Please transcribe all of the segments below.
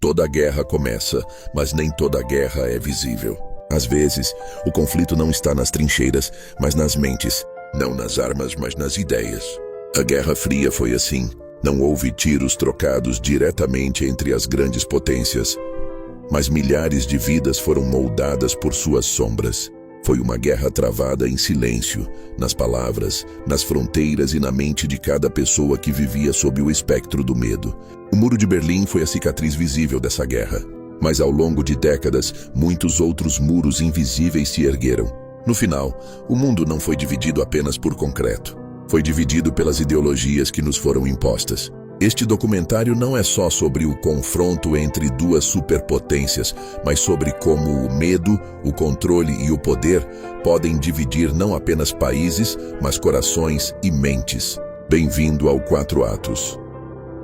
Toda guerra começa, mas nem toda guerra é visível. Às vezes, o conflito não está nas trincheiras, mas nas mentes. Não nas armas, mas nas ideias. A Guerra Fria foi assim. Não houve tiros trocados diretamente entre as grandes potências, mas milhares de vidas foram moldadas por suas sombras. Foi uma guerra travada em silêncio, nas palavras, nas fronteiras e na mente de cada pessoa que vivia sob o espectro do medo. O Muro de Berlim foi a cicatriz visível dessa guerra. Mas ao longo de décadas, muitos outros muros invisíveis se ergueram. No final, o mundo não foi dividido apenas por concreto. Foi dividido pelas ideologias que nos foram impostas. Este documentário não é só sobre o confronto entre duas superpotências, mas sobre como o medo, o controle e o poder podem dividir não apenas países, mas corações e mentes. Bem-vindo ao 4 Atos.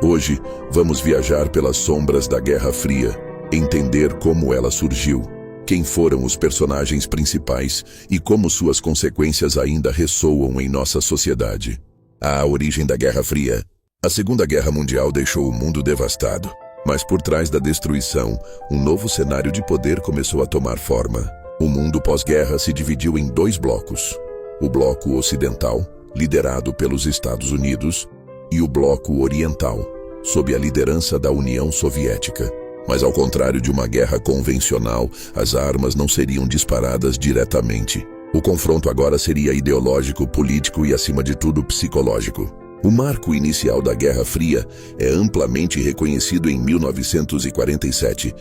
Hoje, vamos viajar pelas sombras da Guerra Fria, entender como ela surgiu, quem foram os personagens principais e como suas consequências ainda ressoam em nossa sociedade. A origem da Guerra Fria. A Segunda Guerra Mundial deixou o mundo devastado, mas por trás da destruição, um novo cenário de poder começou a tomar forma. O mundo pós-guerra se dividiu em 2 blocos. O bloco ocidental, liderado pelos Estados Unidos, e o bloco oriental, sob a liderança da União Soviética. Mas ao contrário de uma guerra convencional, as armas não seriam disparadas diretamente. O confronto agora seria ideológico, político e, acima de tudo, psicológico. O marco inicial da Guerra Fria é amplamente reconhecido em 1947,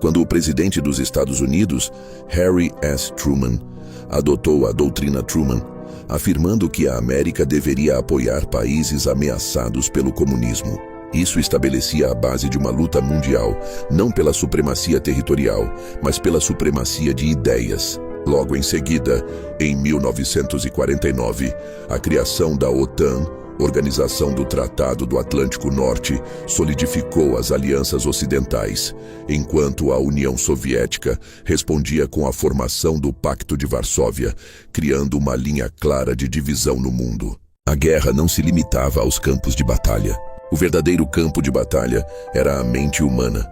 quando o presidente dos Estados Unidos, Harry S. Truman, adotou a doutrina Truman, afirmando que a América deveria apoiar países ameaçados pelo comunismo. Isso estabelecia a base de uma luta mundial, não pela supremacia territorial, mas pela supremacia de ideias. Logo em seguida, em 1949, a criação da OTAN, Organização do Tratado do Atlântico Norte, solidificou as alianças ocidentais, enquanto a União Soviética respondia com a formação do Pacto de Varsóvia, criando uma linha clara de divisão no mundo. A guerra não se limitava aos campos de batalha. O verdadeiro campo de batalha era a mente humana.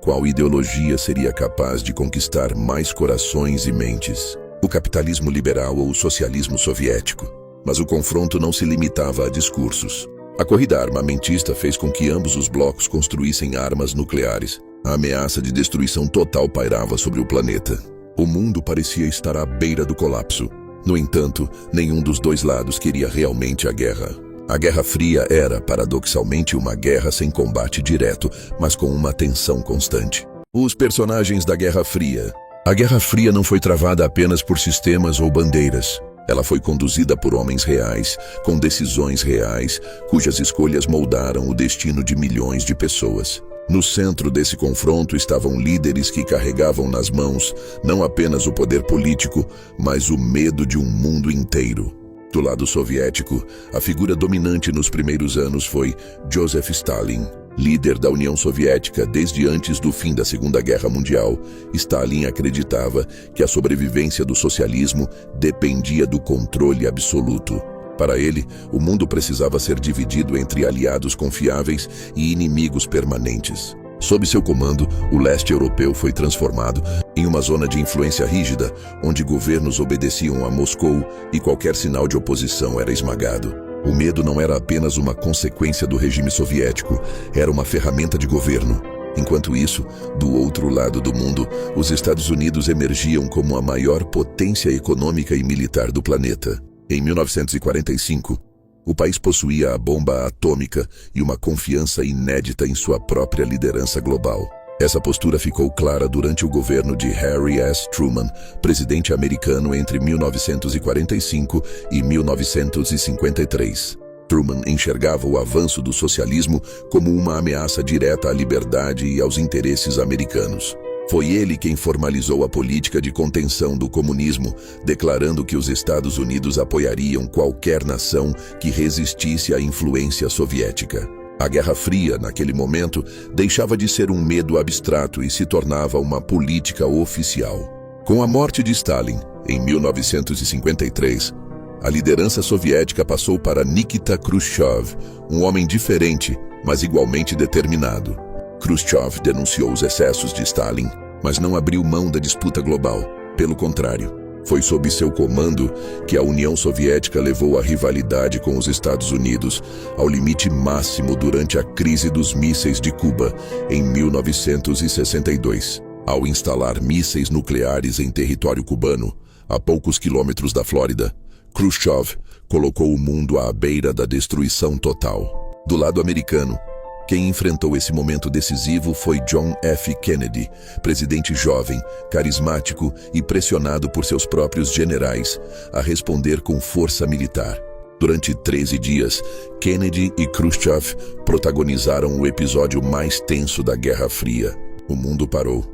Qual ideologia seria capaz de conquistar mais corações e mentes? O capitalismo liberal ou o socialismo soviético? Mas o confronto não se limitava a discursos. A corrida armamentista fez com que ambos os blocos construíssem armas nucleares. A ameaça de destruição total pairava sobre o planeta. O mundo parecia estar à beira do colapso. No entanto, nenhum dos 2 lados queria realmente a guerra. A Guerra Fria era, paradoxalmente, uma guerra sem combate direto, mas com uma tensão constante. Os personagens da Guerra Fria. A Guerra Fria não foi travada apenas por sistemas ou bandeiras. Ela foi conduzida por homens reais, com decisões reais, cujas escolhas moldaram o destino de milhões de pessoas. No centro desse confronto estavam líderes que carregavam nas mãos não apenas o poder político, mas o medo de um mundo inteiro. Do lado soviético, a figura dominante nos primeiros anos foi Joseph Stalin. Líder da União Soviética desde antes do fim da Segunda Guerra Mundial, Stalin acreditava que a sobrevivência do socialismo dependia do controle absoluto. Para ele, o mundo precisava ser dividido entre aliados confiáveis e inimigos permanentes. Sob seu comando, o leste europeu foi transformado em uma zona de influência rígida, onde governos obedeciam a Moscou e qualquer sinal de oposição era esmagado. O medo não era apenas uma consequência do regime soviético, era uma ferramenta de governo. Enquanto isso, do outro lado do mundo, os Estados Unidos emergiam como a maior potência econômica e militar do planeta. Em 1945, o país possuía a bomba atômica e uma confiança inédita em sua própria liderança global. Essa postura ficou clara durante o governo de Harry S. Truman, presidente americano entre 1945 e 1953. Truman enxergava o avanço do socialismo como uma ameaça direta à liberdade e aos interesses americanos. Foi ele quem formalizou a política de contenção do comunismo, declarando que os Estados Unidos apoiariam qualquer nação que resistisse à influência soviética. A Guerra Fria, naquele momento, deixava de ser um medo abstrato e se tornava uma política oficial. Com a morte de Stalin, em 1953, a liderança soviética passou para Nikita Khrushchev, um homem diferente, mas igualmente determinado. Khrushchev denunciou os excessos de Stalin, mas não abriu mão da disputa global. Pelo contrário, foi sob seu comando que a União Soviética levou a rivalidade com os Estados Unidos ao limite máximo durante a crise dos mísseis de Cuba, em 1962. Ao instalar mísseis nucleares em território cubano, a poucos quilômetros da Flórida, Khrushchev colocou o mundo à beira da destruição total. Do lado americano, quem enfrentou esse momento decisivo foi John F. Kennedy, presidente jovem, carismático e pressionado por seus próprios generais a responder com força militar. Durante 13 dias, Kennedy e Khrushchev protagonizaram o episódio mais tenso da Guerra Fria. O mundo parou.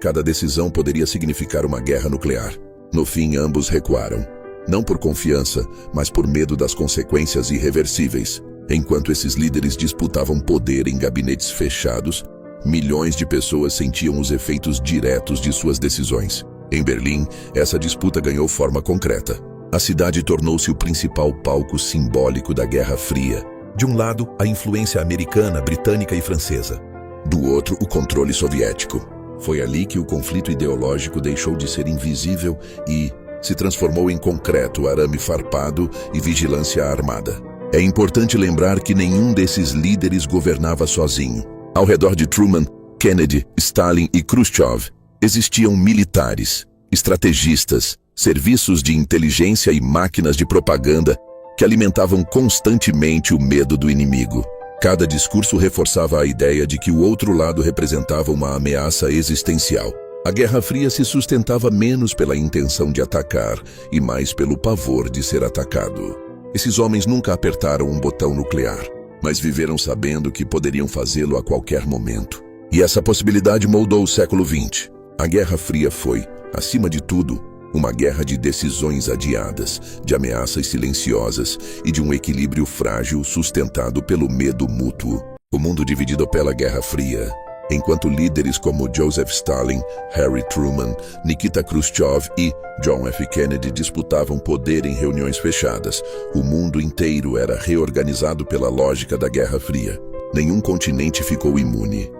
Cada decisão poderia significar uma guerra nuclear. No fim, ambos recuaram. Não por confiança, mas por medo das consequências irreversíveis. Enquanto esses líderes disputavam poder em gabinetes fechados, milhões de pessoas sentiam os efeitos diretos de suas decisões. Em Berlim, essa disputa ganhou forma concreta. A cidade tornou-se o principal palco simbólico da Guerra Fria. De um lado, a influência americana, britânica e francesa. Do outro, o controle soviético. Foi ali que o conflito ideológico deixou de ser invisível e se transformou em concreto, arame farpado e vigilância armada. É importante lembrar que nenhum desses líderes governava sozinho. Ao redor de Truman, Kennedy, Stalin e Khrushchev, existiam militares, estrategistas, serviços de inteligência e máquinas de propaganda que alimentavam constantemente o medo do inimigo. Cada discurso reforçava a ideia de que o outro lado representava uma ameaça existencial. A Guerra Fria se sustentava menos pela intenção de atacar e mais pelo pavor de ser atacado. Esses homens nunca apertaram um botão nuclear, mas viveram sabendo que poderiam fazê-lo a qualquer momento. E essa possibilidade moldou o século XX. A Guerra Fria foi, acima de tudo, uma guerra de decisões adiadas, de ameaças silenciosas e de um equilíbrio frágil sustentado pelo medo mútuo. O mundo dividido pela Guerra Fria, enquanto líderes como Joseph Stalin, Harry Truman, Nikita Khrushchev e John F. Kennedy disputavam poder em reuniões fechadas, o mundo inteiro era reorganizado pela lógica da Guerra Fria. Nenhum continente ficou imune.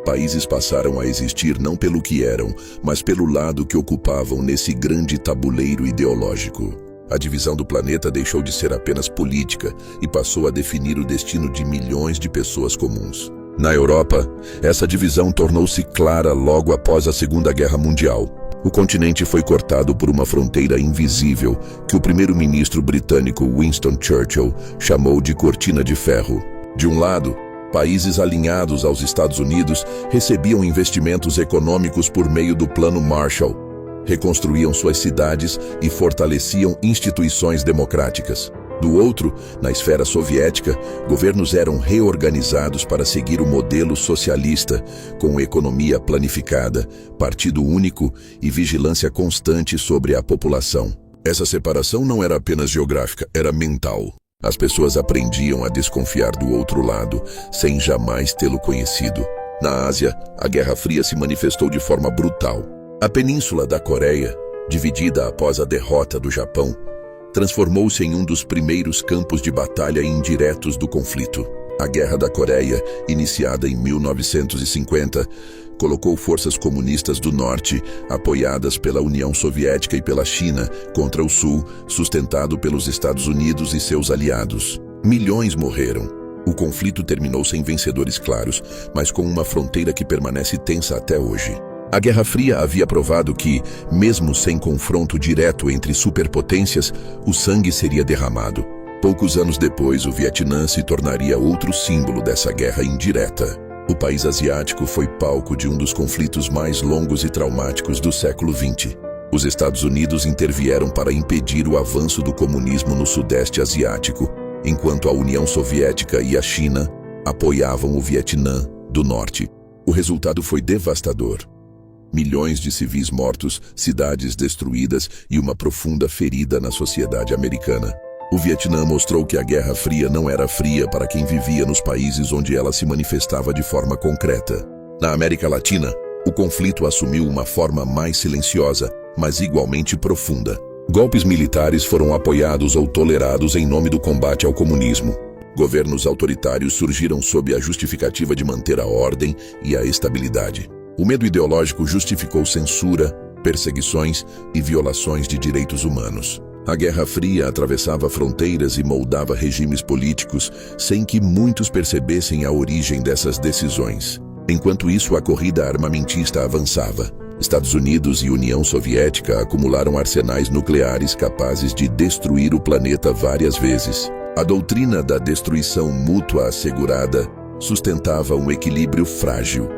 Países passaram a existir não pelo que eram, mas pelo lado que ocupavam nesse grande tabuleiro ideológico. A divisão do planeta deixou de ser apenas política e passou a definir o destino de milhões de pessoas comuns. Na Europa, essa divisão tornou-se clara logo após a Segunda Guerra Mundial. O continente foi cortado por uma fronteira invisível que o primeiro-ministro britânico Winston Churchill chamou de cortina de ferro. De um lado, países alinhados aos Estados Unidos recebiam investimentos econômicos por meio do Plano Marshall, reconstruíam suas cidades e fortaleciam instituições democráticas. Do outro, na esfera soviética, governos eram reorganizados para seguir o modelo socialista, com economia planificada, partido único e vigilância constante sobre a população. Essa separação não era apenas geográfica, era mental. As pessoas aprendiam a desconfiar do outro lado, sem jamais tê-lo conhecido. Na Ásia, a Guerra Fria se manifestou de forma brutal. A Península da Coreia, dividida após a derrota do Japão, transformou-se em um dos primeiros campos de batalha indiretos do conflito. A Guerra da Coreia, iniciada em 1950, colocou forças comunistas do Norte, apoiadas pela União Soviética e pela China, contra o Sul, sustentado pelos Estados Unidos e seus aliados. Milhões morreram. O conflito terminou sem vencedores claros, mas com uma fronteira que permanece tensa até hoje. A Guerra Fria havia provado que, mesmo sem confronto direto entre superpotências, o sangue seria derramado. Poucos anos depois, o Vietnã se tornaria outro símbolo dessa guerra indireta. O país asiático foi palco de um dos conflitos mais longos e traumáticos do século XX. Os Estados Unidos intervieram para impedir o avanço do comunismo no Sudeste Asiático, enquanto a União Soviética e a China apoiavam o Vietnã do Norte. O resultado foi devastador. Milhões de civis mortos, cidades destruídas e uma profunda ferida na sociedade americana. O Vietnã mostrou que a Guerra Fria não era fria para quem vivia nos países onde ela se manifestava de forma concreta. Na América Latina, o conflito assumiu uma forma mais silenciosa, mas igualmente profunda. Golpes militares foram apoiados ou tolerados em nome do combate ao comunismo. Governos autoritários surgiram sob a justificativa de manter a ordem e a estabilidade. O medo ideológico justificou censura, perseguições e violações de direitos humanos. A Guerra Fria atravessava fronteiras e moldava regimes políticos sem que muitos percebessem a origem dessas decisões. Enquanto isso, a corrida armamentista avançava. Estados Unidos e União Soviética acumularam arsenais nucleares capazes de destruir o planeta várias vezes. A doutrina da destruição mútua assegurada sustentava um equilíbrio frágil.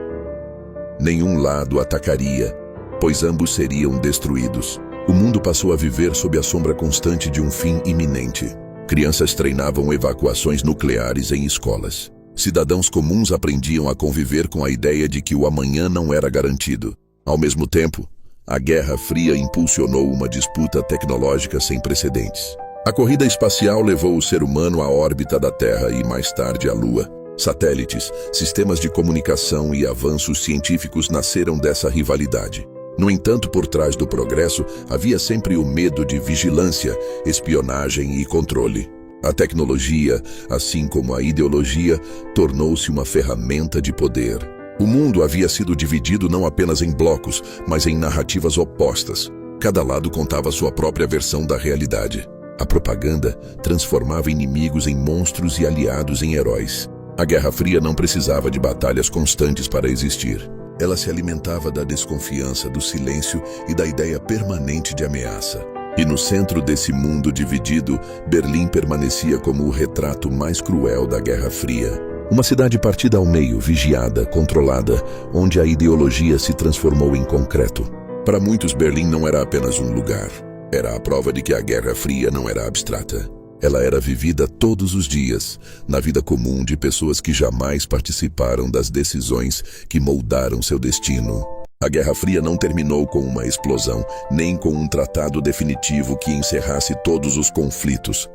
Nenhum lado atacaria, pois ambos seriam destruídos. O mundo passou a viver sob a sombra constante de um fim iminente. Crianças treinavam evacuações nucleares em escolas. Cidadãos comuns aprendiam a conviver com a ideia de que o amanhã não era garantido. Ao mesmo tempo, a Guerra Fria impulsionou uma disputa tecnológica sem precedentes. A corrida espacial levou o ser humano à órbita da Terra e, mais tarde, à Lua. Satélites, sistemas de comunicação e avanços científicos nasceram dessa rivalidade. No entanto, por trás do progresso, havia sempre o medo de vigilância, espionagem e controle. A tecnologia, assim como a ideologia, tornou-se uma ferramenta de poder. O mundo havia sido dividido não apenas em blocos, mas em narrativas opostas. Cada lado contava sua própria versão da realidade. A propaganda transformava inimigos em monstros e aliados em heróis. A Guerra Fria não precisava de batalhas constantes para existir. Ela se alimentava da desconfiança, do silêncio e da ideia permanente de ameaça. E no centro desse mundo dividido, Berlim permanecia como o retrato mais cruel da Guerra Fria. Uma cidade partida ao meio, vigiada, controlada, onde a ideologia se transformou em concreto. Para muitos, Berlim não era apenas um lugar. Era a prova de que a Guerra Fria não era abstrata. Ela era vivida todos os dias, na vida comum de pessoas que jamais participaram das decisões que moldaram seu destino. A Guerra Fria não terminou com uma explosão, nem com um tratado definitivo que encerrasse todos os conflitos.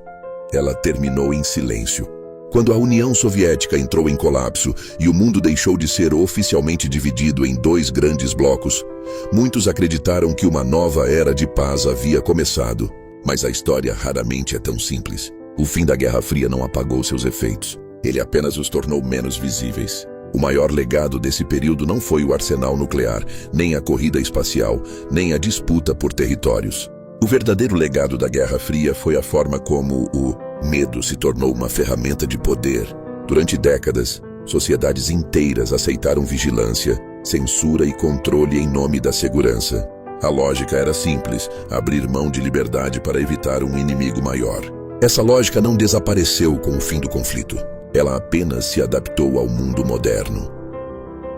Ela terminou em silêncio. Quando a União Soviética entrou em colapso e o mundo deixou de ser oficialmente dividido em dois grandes blocos, muitos acreditaram que uma nova era de paz havia começado. Mas a história raramente é tão simples. O fim da Guerra Fria não apagou seus efeitos. Ele apenas os tornou menos visíveis. O maior legado desse período não foi o arsenal nuclear, nem a corrida espacial, nem a disputa por territórios. O verdadeiro legado da Guerra Fria foi a forma como o medo se tornou uma ferramenta de poder. Durante décadas, sociedades inteiras aceitaram vigilância, censura e controle em nome da segurança. A lógica era simples: abrir mão de liberdade para evitar um inimigo maior. Essa lógica não desapareceu com o fim do conflito. Ela apenas se adaptou ao mundo moderno.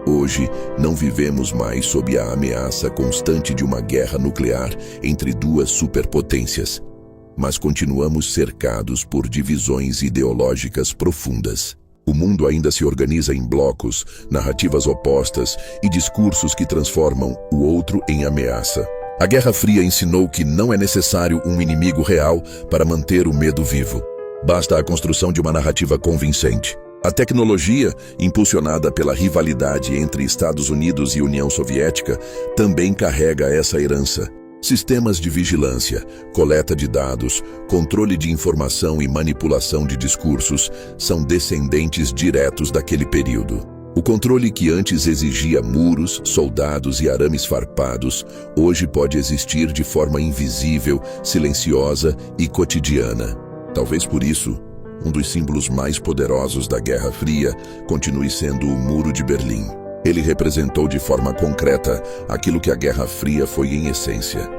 Hoje, não vivemos mais sob a ameaça constante de uma guerra nuclear entre duas superpotências, mas continuamos cercados por divisões ideológicas profundas. O mundo ainda se organiza em blocos, narrativas opostas e discursos que transformam o outro em ameaça. A Guerra Fria ensinou que não é necessário um inimigo real para manter o medo vivo. Basta a construção de uma narrativa convincente. A tecnologia, impulsionada pela rivalidade entre Estados Unidos e União Soviética, também carrega essa herança. Sistemas de vigilância, coleta de dados, controle de informação e manipulação de discursos são descendentes diretos daquele período. O controle que antes exigia muros, soldados e arames farpados, hoje pode existir de forma invisível, silenciosa e cotidiana. Talvez por isso, um dos símbolos mais poderosos da Guerra Fria continue sendo o Muro de Berlim. Ele representou de forma concreta aquilo que a Guerra Fria foi em essência: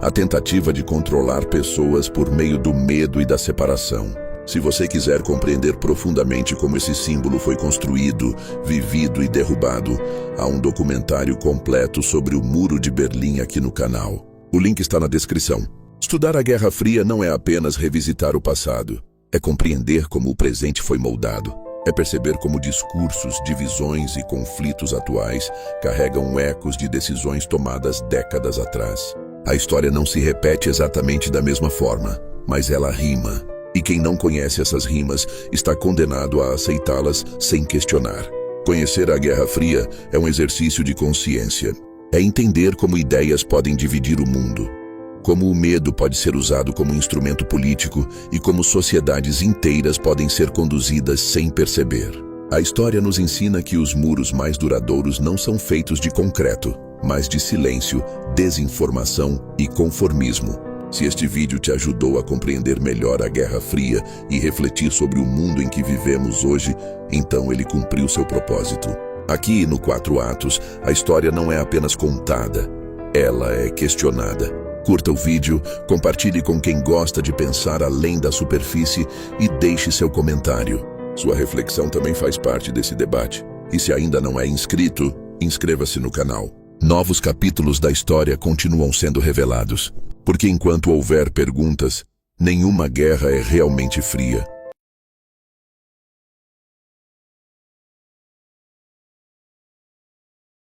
a tentativa de controlar pessoas por meio do medo e da separação. Se você quiser compreender profundamente como esse símbolo foi construído, vivido e derrubado, há um documentário completo sobre o Muro de Berlim aqui no canal. O link está na descrição. Estudar a Guerra Fria não é apenas revisitar o passado, é compreender como o presente foi moldado. É perceber como discursos, divisões e conflitos atuais carregam ecos de decisões tomadas décadas atrás. A história não se repete exatamente da mesma forma, mas ela rima. E quem não conhece essas rimas está condenado a aceitá-las sem questionar. Conhecer a Guerra Fria é um exercício de consciência. É entender como ideias podem dividir o mundo, como o medo pode ser usado como instrumento político e como sociedades inteiras podem ser conduzidas sem perceber. A história nos ensina que os muros mais duradouros não são feitos de concreto, mas de silêncio, desinformação e conformismo. Se este vídeo te ajudou a compreender melhor a Guerra Fria e refletir sobre o mundo em que vivemos hoje, então ele cumpriu seu propósito. Aqui, no 4 Atos, a história não é apenas contada, ela é questionada. Curta o vídeo, compartilhe com quem gosta de pensar além da superfície e deixe seu comentário. Sua reflexão também faz parte desse debate. E se ainda não é inscrito, inscreva-se no canal. Novos capítulos da história continuam sendo revelados, porque enquanto houver perguntas, nenhuma guerra é realmente fria.